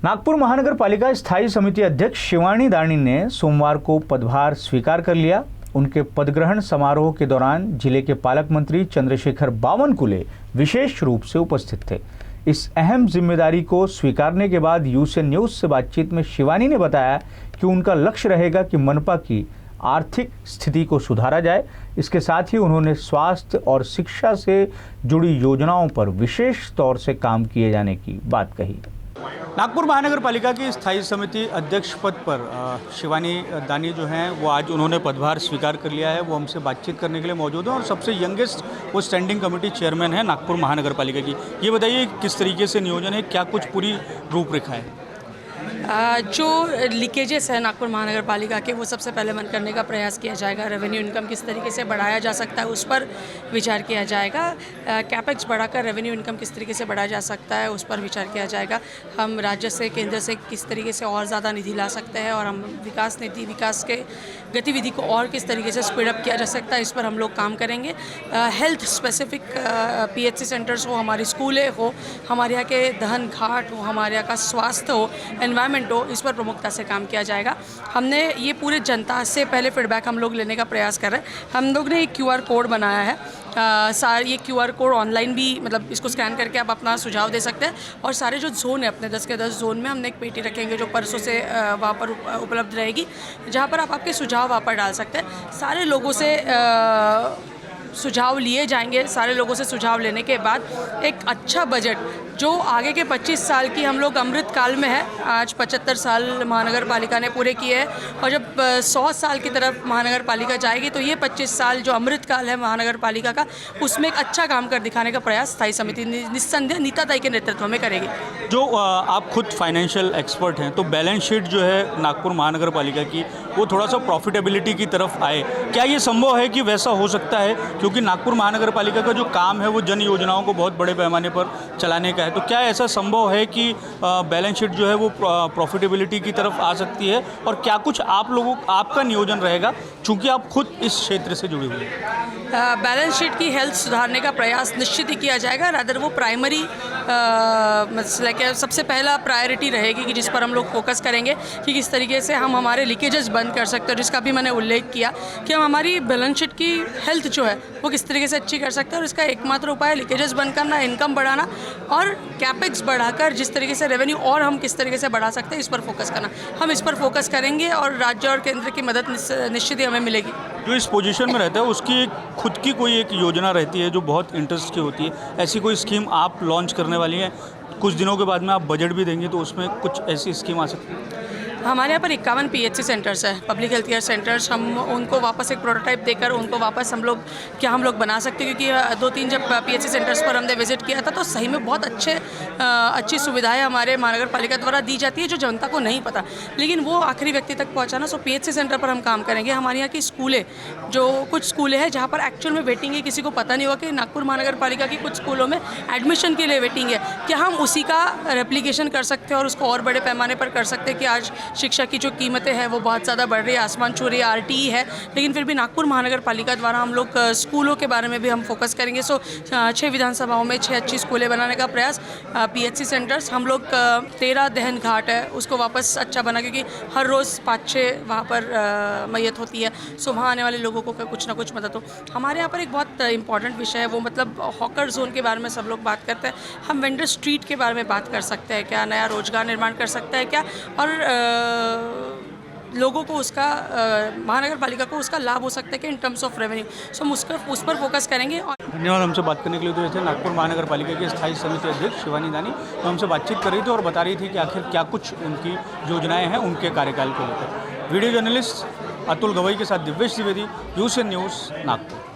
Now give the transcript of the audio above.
नागपुर महानगर पालिका स्थायी समिति अध्यक्ष शिवानी दानी ने सोमवार को पदभार स्वीकार कर लिया। उनके पदग्रहण समारोह के दौरान जिले के पालक मंत्री चंद्रशेखर बावनकुले विशेष रूप से उपस्थित थे। इस अहम जिम्मेदारी को स्वीकारने के बाद यूसीएन न्यूज से बातचीत में शिवानी ने बताया कि उनका लक्ष्य रहेगा कि मनपा की आर्थिक स्थिति को सुधारा जाए। इसके साथ ही उन्होंने स्वास्थ्य और शिक्षा से जुड़ी योजनाओं पर विशेष तौर से काम किए जाने की बात कही। नागपुर महानगर पालिका की स्थायी समिति अध्यक्ष पद पर शिवानी दानी जो हैं वो आज उन्होंने पदभार स्वीकार कर लिया है। वो हमसे बातचीत करने के लिए मौजूद हैं और सबसे यंगेस्ट वो स्टैंडिंग कमेटी चेयरमैन है नागपुर महानगर पालिका की। ये बताइए किस तरीके से नियोजन है, क्या कुछ पूरी रूपरेखा है? जो लीकेजेस है नागपुर महानगर पालिका के वो सबसे पहले बंद करने का प्रयास किया जाएगा। रेवेन्यू इनकम किस तरीके से बढ़ाया जा सकता है उस पर विचार किया जाएगा। कैपेक्स बढ़ाकर रेवेन्यू इनकम किस तरीके से बढ़ाया जा सकता है उस पर विचार किया जाएगा। हम राज्य से केंद्र से किस तरीके से और ज़्यादा निधि ला सकते हैं और हम विकास के गतिविधि को और किस तरीके से स्पीड अप किया जा सकता है, इस पर हम लोग काम करेंगे। हेल्थ स्पेसिफिक PHC सेंटर्स हो, हमारी स्कूलें हो, हमारे यहाँ के दहन घाट हो, हमारे यहाँ का स्वास्थ्य हो, एनवायरनमेंट हो, इस पर प्रमुखता से काम किया जाएगा। हमने ये पूरे जनता से पहले फीडबैक हम लोग लेने का प्रयास कर रहे हैं। हम लोग ने एक QR कोड बनाया है। ये QR कोड ऑनलाइन भी मतलब इसको स्कैन करके आप अपना सुझाव दे सकते हैं और सारे जो जोन है अपने 10 के 10 जोन में हमने एक पेटी रखेंगे जो परसों से वहाँ पर उपलब्ध रहेगी, जहाँ पर आप आपके सुझाव वहाँ पर डाल सकते हैं। सारे लोगों से सुझाव लिए जाएंगे। सारे लोगों से सुझाव लेने के बाद एक अच्छा बजट जो आगे के 25 साल की हम लोग अमृत काल में है। आज 75 साल महानगर पालिका ने पूरे किए हैं और जब 100 साल की तरफ महानगर पालिका जाएगी तो ये 25 साल जो अमृत काल है महानगर पालिका का, उसमें एक अच्छा काम कर दिखाने का प्रयास स्थायी समिति निस्संदेह नीता ताई के नेतृत्व में करेगी। जो आप खुद फाइनेंशियल एक्सपर्ट हैं तो बैलेंस शीट जो है नागपुर महानगर पालिका की वो थोड़ा सा प्रॉफिटेबिलिटी की तरफ आए, क्या ये संभव है कि वैसा हो सकता है? क्योंकि नागपुर महानगर पालिका का जो काम है वो जन योजनाओं को बहुत बड़े पैमाने पर चलाने का है, तो क्या ऐसा संभव है कि बैलेंस शीट जो है वो प्रॉफिटेबिलिटी की तरफ आ सकती है? और क्या कुछ आपका नियोजन रहेगा चूँकि आप खुद इस क्षेत्र से जुड़े हुए हैं? बैलेंस शीट की हेल्थ सुधारने का प्रयास निश्चित ही किया जाएगा। रादर वो प्राइमरी मसला क्या सबसे पहला प्रायोरिटी रहेगी कि जिस पर हम लोग फोकस करेंगे कि किस तरीके से हम हमारे लीकेजेस बंद कर सकते हैं, जिसका भी मैंने उल्लेख किया कि हम हमारी बैलेंस शीट की हेल्थ जो है वो किस तरीके से अच्छी कर सकते हैं और इसका एकमात्र उपाय लीकेजेस बंद करना, इनकम बढ़ाना और कैपेक्स बढ़ाकर जिस तरीके से रेवेन्यू और हम किस तरीके से बढ़ा सकते हैं इस पर फोकस करना। हम इस पर फोकस करेंगे और राज्य और केंद्र की मदद निश्चित ही हमें मिलेगी। जो इस पोजीशन में रहता है उसकी खुद की कोई एक योजना रहती है जो बहुत इंटरेस्ट की होती है, ऐसी कोई स्कीम आप लॉन्च करने वाली हैं? कुछ दिनों के बाद में आप बजट भी देंगे तो उसमें कुछ ऐसी स्कीम आ सकती है? हमारे यहाँ पर 51 PHC सेंटर्स है, पब्लिक हेल्थ केयर सेंटर्स। हम उनको वापस एक प्रोटोटाइप देकर उनको वापस हम लोग बना सकते हैं, क्योंकि 2-3 जब PHC सेंटर्स पर हमने विजिट किया था तो सही में बहुत अच्छी सुविधाएं हमारे महानगर पालिका द्वारा दी जाती है जो जनता को नहीं पता, लेकिन वो आखिरी व्यक्ति तक पहुँचाना। सो PHC सेंटर पर हम काम करेंगे। हमारे यहाँ की स्कूलें जो कुछ स्कूलें हैं जहाँ पर एक्चुअल में वेटिंग है, किसी को पता नहीं होगा कि नागपुर महानगर पालिका की कुछ स्कूलों में एडमिशन के लिए वेटिंग है, क्या हम उसी का रेप्लिकेशन कर सकते हैं और उसको और बड़े पैमाने पर कर सकते हैं कि आज शिक्षा की जो कीमतें हैं वो बहुत ज़्यादा बढ़ रही है, आसमान छू रही है, RTE है, लेकिन फिर भी नागपुर महानगर पालिका द्वारा हम लोग स्कूलों के बारे में भी हम फोकस करेंगे। 6 विधानसभाओं में 6 अच्छी स्कूलें बनाने का प्रयास। PHC सेंटर्स हम लोग 13 दहन घाट है उसको वापस अच्छा बना, क्योंकि हर रोज़ 5-6 वहाँ पर मैयत होती है। सो वहाँ आने वाले लोगों को कुछ ना कुछ मदद हो। हमारे यहाँ पर एक बहुत इंपॉर्टेंट विषय है वो मतलब हॉकर जोन के बारे में सब लोग बात करते हैं। हम वेंडर स्ट्रीट के बारे में बात कर सकते हैं, क्या नया रोजगार निर्माण कर सकता है क्या, और लोगों को उसका महानगर पालिका को उसका लाभ हो सकता है कि इन टर्म्स ऑफ रेवेन्यू। सो हम उस पर फोकस करेंगे। और धन्यवाद हमसे बात करने के लिए। तो जैसे नागपुर महानगर पालिका की स्थायी समिति अध्यक्ष शिवानी दानी तो हमसे बातचीत कर रही थी और बता रही थी कि आखिर क्या कुछ उनकी योजनाएं हैं उनके कार्यकाल को लेकर। वीडियो जर्नलिस्ट अतुल गवई के साथ दिव्येश द्विवेदी, यूसीएन न्यूज़, नागपुर।